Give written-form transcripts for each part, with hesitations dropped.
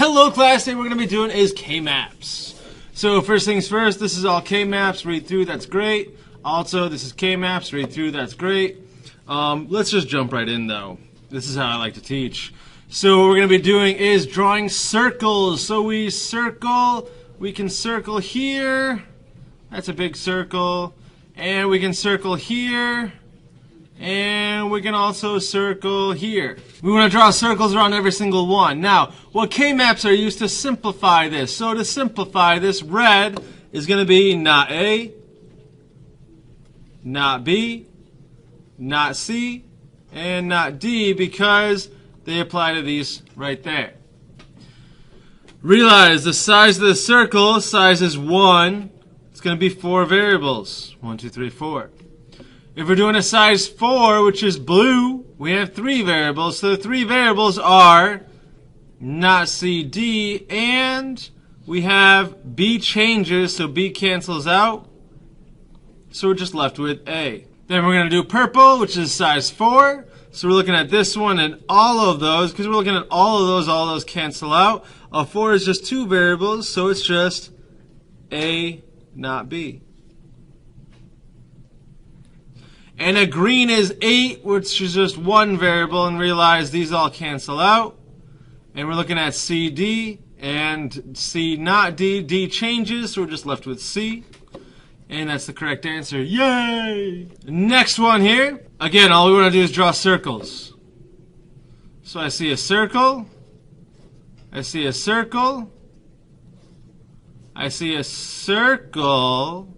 Hello class, today we're going to be doing is K-maps. So first things first, this is all K-maps, read through, that's great. Also, this is K-maps, read through, that's great. Let's just jump right in though. This is how I like to teach. So what we're going to be doing is drawing circles. So we can circle here, that's a big circle, and we can circle here, and we can also circle here. We want to draw circles around every single one. Now, what K-maps are used to simplify this. So to simplify this, red is going to be not A, not B, not C, and not D because they apply to these right there. Realize the size of the circle, size is 1. It's going to be 4 variables. 1, 2, 3, 4. If we're doing a size 4, which is blue, we have 3 variables. So the 3 variables are not C, D, and we have B changes, so B cancels out. So we're just left with A. Then we're going to do purple, which is size 4. So we're looking at this one and all of those. Because we're looking at all those cancel out. A 4 is just 2 variables, so it's just A, not B. And a green is 8, which is just 1 variable, and realize these all cancel out. And we're looking at C, D, and C, not D. D changes, so we're just left with C. And that's the correct answer. Yay! Next one here. Again, all we want to do is draw circles. So I see a circle. I see a circle. I see a circle.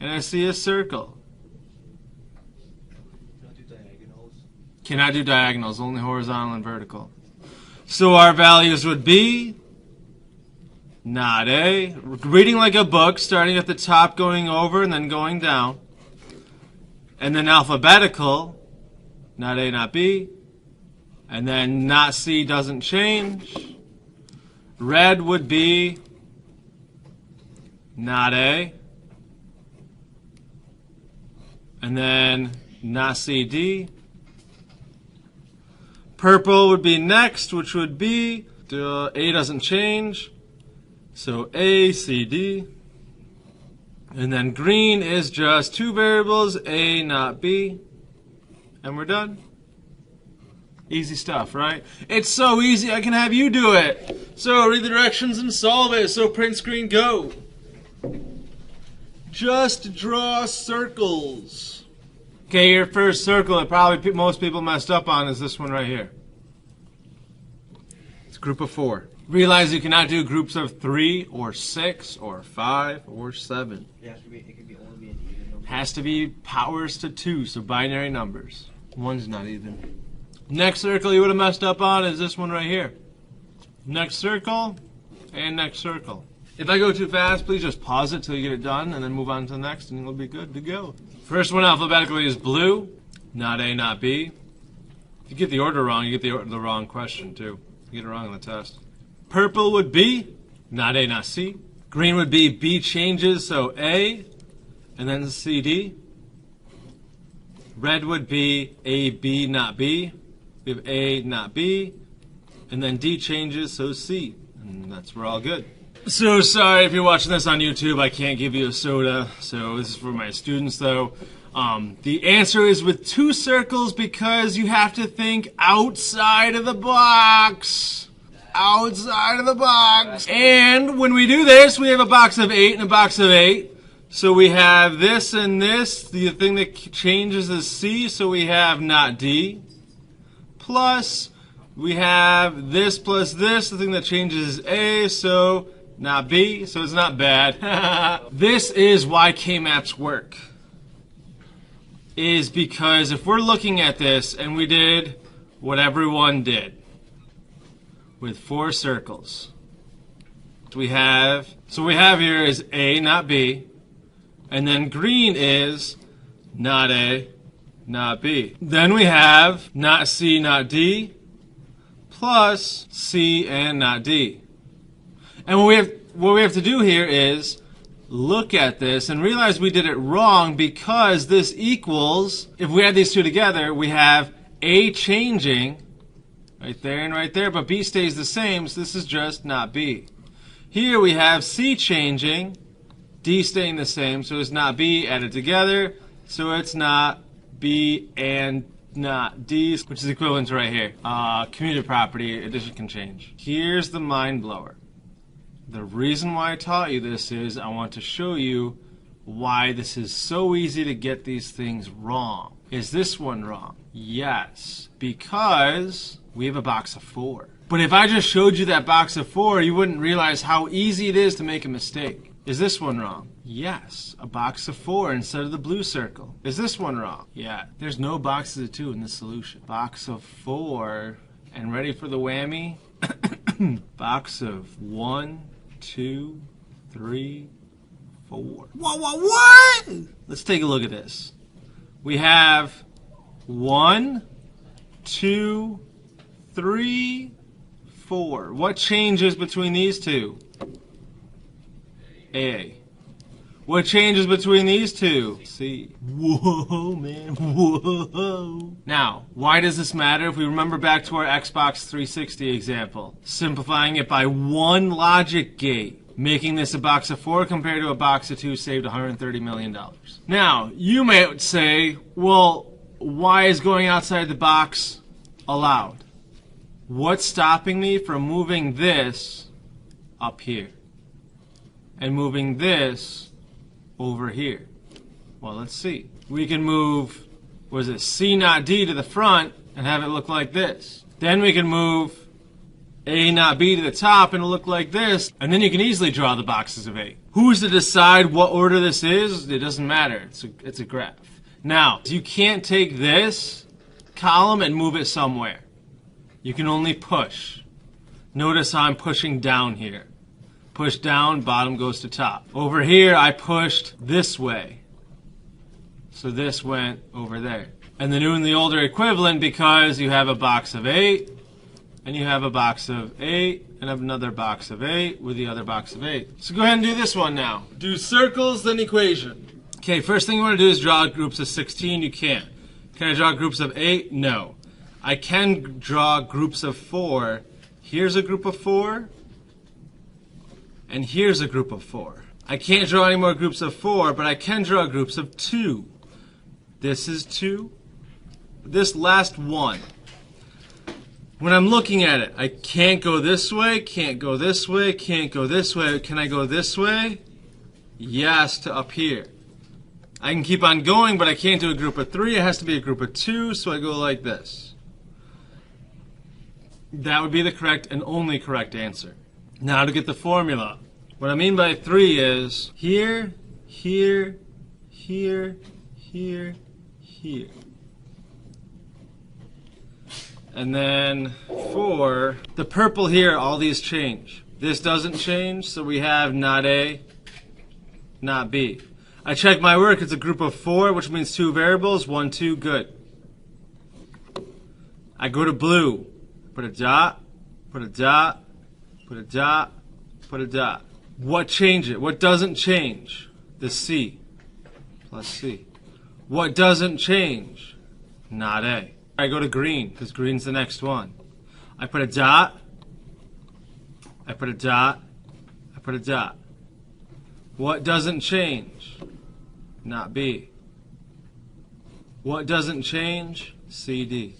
And I see a circle. Cannot do diagonals. Cannot do diagonals, only horizontal and vertical. So our values would be not A. Reading like a book, starting at the top, going over, and then going down. And then alphabetical, not A, not B. And then not C doesn't change. Red would be not A. And then not C, D. Purple would be next, which would be A doesn't change. So A, C, D. And then green is just 2 variables, A, not B. And we're done. Easy stuff, right? It's so easy, I can have you do it. So read the directions and solve it. So print screen, go. Just draw circles. Okay, your first circle that probably most people messed up on is this one right here. It's a group of 4. Realize you cannot do groups of 3 or 6 or 5 or 7. It can be only be an even number. Has to be powers to 2, so binary numbers. 1's not even. Next circle you would have messed up on is this one right here. Next circle and next circle. If I go too fast, please just pause it till you get it done and then move on to the next and you'll be good to go. First one alphabetically is blue, not A, not B. If you get the order wrong, you get the wrong question too. You get it wrong on the test. Purple would be not A, not C. Green would be B changes, so A, and then C, D. Red would be A, B, not B. We have A, not B. And then D changes, so C. And we're all good. So sorry if you're watching this on YouTube, I can't give you a soda. So this is for my students though. The answer is with 2 circles because you have to think outside of the box. Outside of the box. And when we do this, we have a box of 8 and a box of 8. So we have this and this. The thing that changes is C, so we have not D. Plus, we have this plus this. The thing that changes is A, so not B, so it's not bad. This is why K-maps work. Is because if we're looking at this and we did what everyone did with 4 circles. So we have here is A, not B, and then green is not A, not B. Then we have not C, not D, plus C and not D. And what we have to do here is look at this and realize we did it wrong because this equals, if we add these two together, we have A changing Right there and right there, but B stays the same, so this is just not B. Here we have C changing, D staying the same, so it's not B, added together, so it's not B and not D, which is equivalent to right here. Commutative property, addition can change. Here's the mind blower. The reason why I taught you this is I want to show you why this is so easy to get these things wrong. Is this one wrong? Yes, because we have a box of 4. But if I just showed you that box of 4, you wouldn't realize how easy it is to make a mistake. Is this one wrong? Yes, a box of 4 instead of the blue circle. Is this one wrong? Yeah, there's no boxes of 2 in this solution. Box of 4, and ready for the whammy? Box of 1, 2, 3, 4. What? Let's take a look at this. We have 1, 2, 3, 4. What changes between these two? A. What changes between these two? C. Whoa, man, whoa. Now, why does this matter? If we remember back to our Xbox 360 example, simplifying it by one logic gate, making this a box of 4 compared to a box of 2 saved $130 million. Now, you may say, well, why is going outside the box allowed? What's stopping me from moving this up here and moving this over here? Well, let's see. We can move, was it C not D to the front and have it look like this. Then we can move A not B to the top and it'll look like this. And then you can easily draw the boxes of A. Who's to decide what order this is? It doesn't matter. It's a graph. Now, you can't take this column and move it somewhere. You can only push. Notice how I'm pushing down here. Push down, bottom goes to top. Over here, I pushed this way. So this went over there. And the new and the old are equivalent because you have a box of 8, and you have a box of 8, and another box of 8 with the other box of 8. So go ahead and do this one now. Do circles, then equation. Okay, first thing you want to do is draw groups of 16. You can't. Can I draw groups of 8? No. I can draw groups of 4. Here's a group of 4. And here's a group of 4. I can't draw any more groups of 4, but I can draw groups of 2. This is 2. This last one. When I'm looking at it, I can't go this way, can't go this way, can't go this way. Can I go this way? Yes, to up here. I can keep on going, but I can't do a group of 3. It has to be a group of 2, so I go like this. That would be the correct and only correct answer. Now to get the formula. What I mean by 3 is here, here, here, here, here. And then 4, the purple here, all these change. This doesn't change, so we have not A, not B. I check my work, it's a group of 4, which means 2 variables, 1, 2, good. I go to blue, put a dot, put a dot, put a dot, put a dot. What changes it? What doesn't change? The C plus C. What doesn't change? Not A. I go to green, because green's the next one. I put a dot, I put a dot, I put a dot. What doesn't change? Not B. What doesn't change? C, D.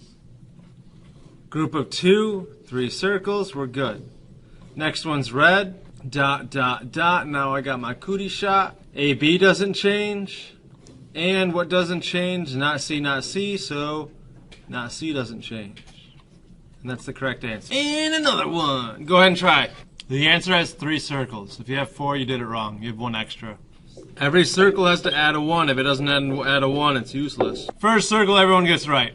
Group of 2, 3 circles, we're good. Next one's red, dot, dot, dot. Now I got my cootie shot. A, B doesn't change. And what doesn't change? Not C, so not C doesn't change. And that's the correct answer. And another one. Go ahead and try it. The answer has 3 circles. If you have 4, you did it wrong. You have 1 extra. Every circle has to add a 1. If it doesn't add a 1, it's useless. First circle, everyone gets right.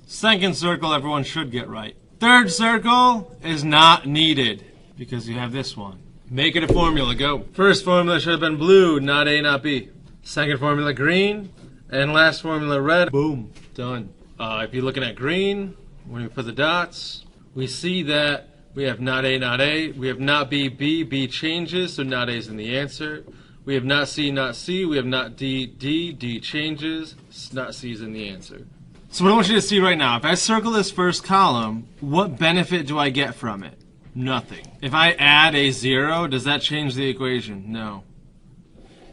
Second circle, everyone should get right. Third circle is not needed because you have this one. Make it a formula, go. First formula should have been blue, not A, not B. Second formula, green. And last formula, red. Boom, done. If you're looking at green, when we put the dots, we see that we have not A, not A. We have not B, B. B changes, so not A is in the answer. We have not C, not C. We have not D, D. D changes, not C is in the answer. So what I want you to see right now, if I circle this first column, what benefit do I get from it? Nothing. If I add a 0, does that change the equation? No.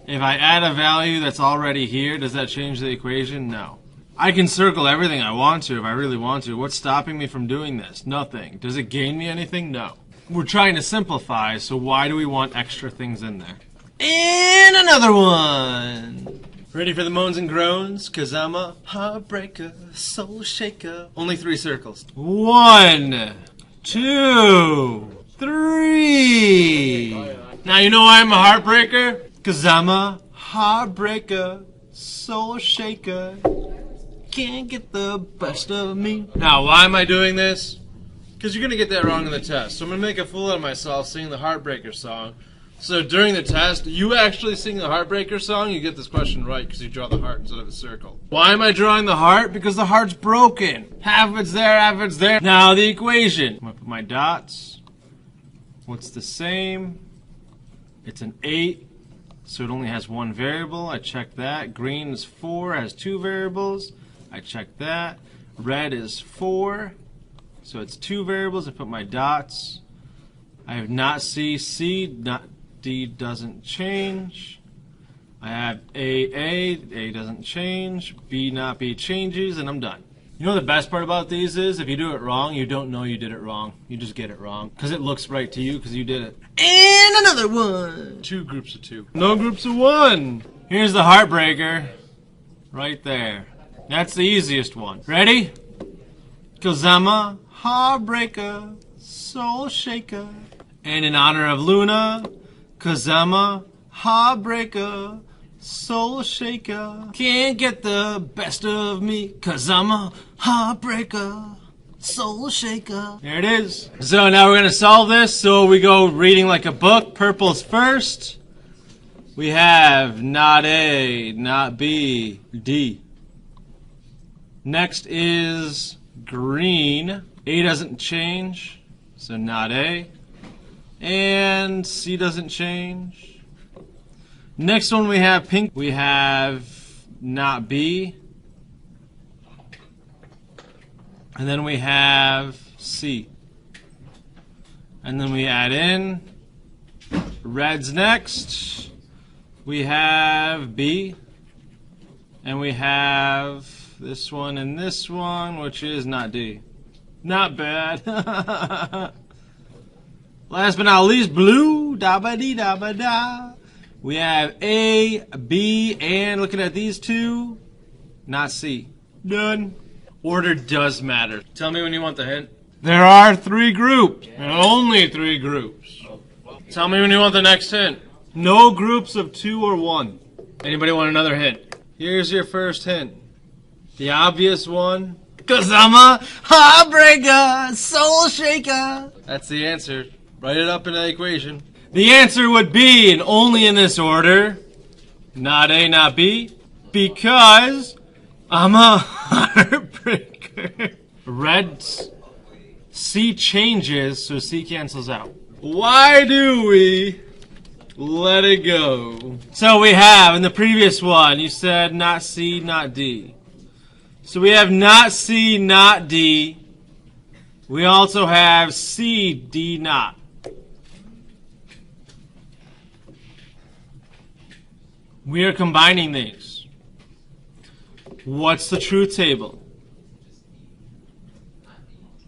If I add a value that's already here, does that change the equation? No. I can circle everything I want to if I really want to. What's stopping me from doing this? Nothing. Does it gain me anything? No. We're trying to simplify, so why do we want extra things in there? And another one! Ready for the moans and groans? Cause I'm a heartbreaker, soul shaker. Only 3 circles. 1, 2, 3. Now you know why I'm a heartbreaker? Cause I'm a heartbreaker, soul shaker. Can't get the best of me. Now why am I doing this? Because you're going to get that wrong in the test. So I'm going to make a fool out of myself singing the Heartbreaker song. So during the test, you actually sing the Heartbreaker song, you get this question right because you draw the heart instead of a circle. Why am I drawing the heart? Because the heart's broken. Half of it's there, half of it's there. Now the equation. I'm going to put my dots. What's the same? It's an 8, so it only has 1 variable. I check that. Green is 4, has 2 variables. I check that. Red is 4. So it's 2 variables. I put my dots. I have not C, not D doesn't change. I have A doesn't change. B, not B changes, and I'm done. You know the best part about these is if you do it wrong, you don't know you did it wrong. You just get it wrong because it looks right to you because you did it. And another one. 2 groups of 2. No groups of 1. Here's the heartbreaker right there. That's the easiest one. Ready? Cause I'm a heartbreaker, soul shaker. And in honor of Luna, cause I'm a heartbreaker, soul shaker. Can't get the best of me, cause I'm a heartbreaker, soul shaker. There it is. So now we're gonna solve this. So we go reading like a book. Purple's first. We have not A, not B, D. Next is green. A doesn't change, so not A. And C doesn't change. Next one we have pink. We have not B. And then we have C. And then we add in. Red's next. We have B. And we have this one and this one, which is not D. Not bad. Last but not least, blue. Da-ba-dee-da-ba-da. We have A, B, and looking at these two, not C. Done. Order does matter. Tell me when you want the hint. There are 3 groups. And only 3 groups. Tell me when you want the next hint. No groups of 2 or 1. Anybody want another hint? Here's your first hint. The obvious one. Cause I'm a heartbreaker, soul shaker. That's the answer. Write it up in the equation. The answer would be, and only in this order, not A, not B, because I'm a heartbreaker. Red C changes, so C cancels out. Why do we let it go? So we have, in the previous one, you said not C, not D. So we have not C, not D. We also have C, D, not. We are combining these. What's the truth table?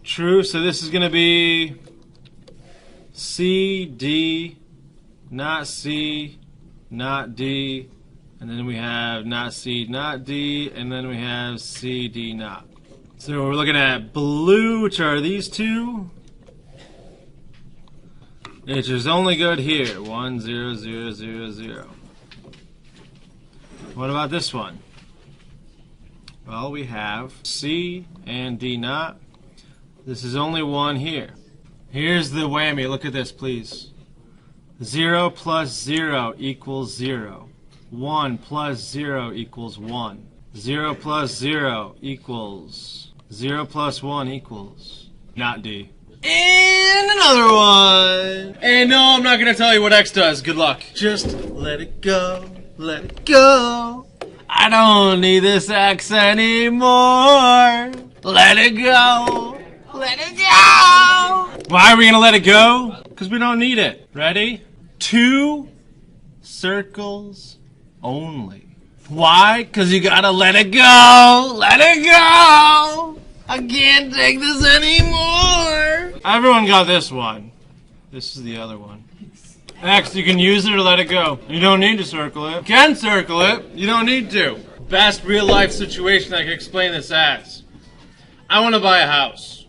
True, so this is going to be C, D, not C, not D, and then we have not C, not D, and then we have C, D, not. So we're looking at blue, which are these two, which is only good here, 1, 0, 0, 0, 0. What about this one? Well, we have C and D not. This is only 1 here. Here's the whammy. Look at this, please. 0 plus 0 equals 0. 1 plus 0 equals 1. 0 plus 0 equals 0 plus 1 equals not D. And another one. And no, I'm not going to tell you what X does. Good luck. Just let it go. Let it go. I don't need this X anymore. Let it go. Let it go. Why are we gonna let it go? Because we don't need it. Ready? 2 circles only. Why? Because you gotta let it go. Let it go. I can't take this anymore. Everyone got this one. This is the other one. X, you can use it or let it go. You don't need to circle it. You can circle it. You don't need to. Best real life situation I can explain this as. I want to buy a house.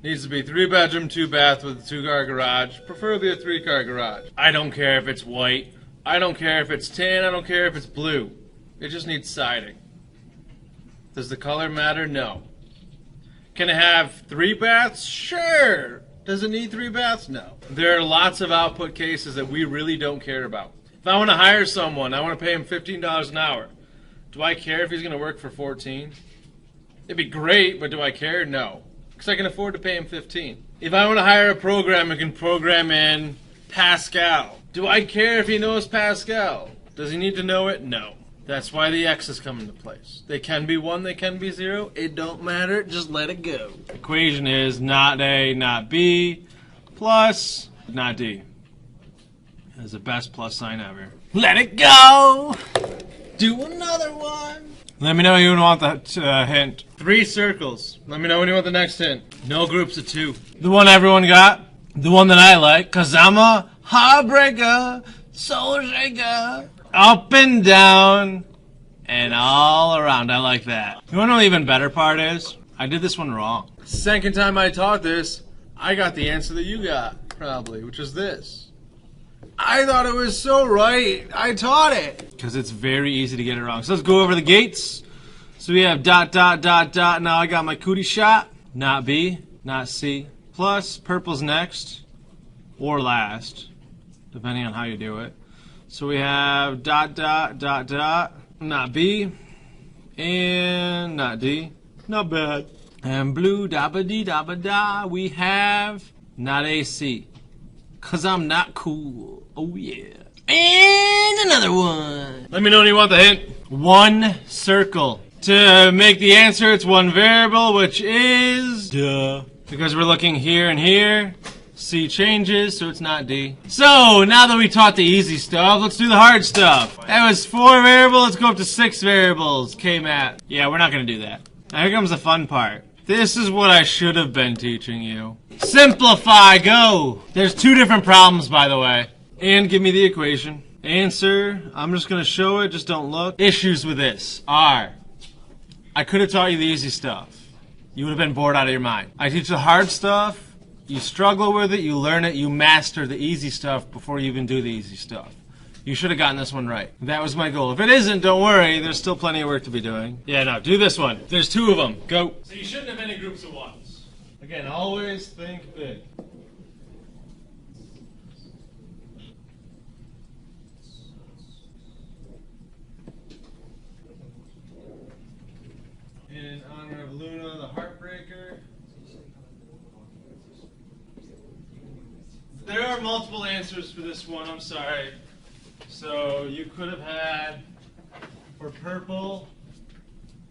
Needs to be 3-bedroom, 2-bath with a 2-car garage. Preferably a 3-car garage. I don't care if it's white. I don't care if it's tan. I don't care if it's blue. It just needs siding. Does the color matter? No. Can it have 3 baths? Sure. Does it need 3 baths? No. There are lots of output cases that we really don't care about. If I want to hire someone, I want to pay him $15 an hour. Do I care if he's going to work for 14? It'd be great, but do I care? No. Because I can afford to pay him 15. If I want to hire a programmer who can program in Pascal, do I care if he knows Pascal? Does he need to know it? No. That's why the X's come into place. They can be 1, they can be 0. It don't matter. Just let it go. Equation is not A, not B, plus not D. That's the best plus sign ever. Let it go. Do another one. Let me know you want the hint. 3 circles. Let me know when you want the next hint. No groups of 2. The one everyone got. The one that I like. Cause I'm a heartbreaker, soul shaker. Up and down, and all around. I like that. You wanna know the even better part is? I did this one wrong. Second time I taught this, I got the answer that you got, probably, which is this. I thought it was so right, I taught it. Because it's very easy to get it wrong. So let's go over the gates. So we have dot, dot, dot, dot. Now I got my cootie shot. Not B, not C. Plus, purple's next, or last, depending on how you do it. So we have dot, dot, dot, dot, not B, and not D, not bad. And blue, da-ba-dee, da-ba-da, we have not AC, cause I'm not cool, oh yeah. And another one. Let me know when you want the hint. 1 circle. To make the answer, it's 1 variable, which is, duh. Because we're looking here and here. C changes, so it's not D. So, now that we taught the easy stuff, let's do the hard stuff. That was 4 variables, let's go up to 6 variables. K-Mat. Yeah, we're not gonna do that. Now here comes the fun part. This is what I should have been teaching you. Simplify, go! There's 2 different problems, by the way. And give me the equation. Answer, I'm just gonna show it, just don't look. Issues with this are, I could have taught you the easy stuff. You would have been bored out of your mind. I teach the hard stuff. You struggle with it, you learn it, you master the easy stuff before you even do the easy stuff. You should have gotten this one right. That was my goal. If it isn't, don't worry, there's still plenty of work to be doing. Yeah, no, do this one. There's 2 of them. Go. So you shouldn't have any groups of 1s. Again, always think big. In honor of Luna, the heartbreaker. There are multiple answers for this one, I'm sorry. So you could have had, for purple,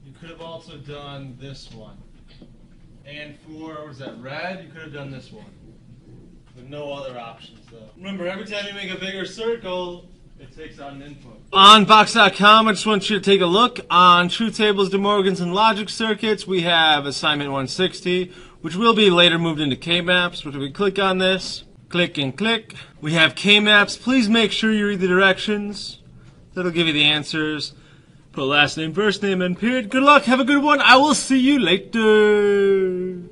you could have also done this one. And for, what was that, red, you could have done this one. With no other options though. Remember, every time you make a bigger circle, it takes out an input. On Box.com, I just want you to take a look. On Truth Tables, De Morgans, and Logic Circuits, we have assignment 160, which will be later moved into K-Maps, which if we click on this, click and click. We have K-Maps. Please make sure you read the directions. That'll give you the answers. Put last name, first name, and period. Good luck. Have a good one. I will see you later.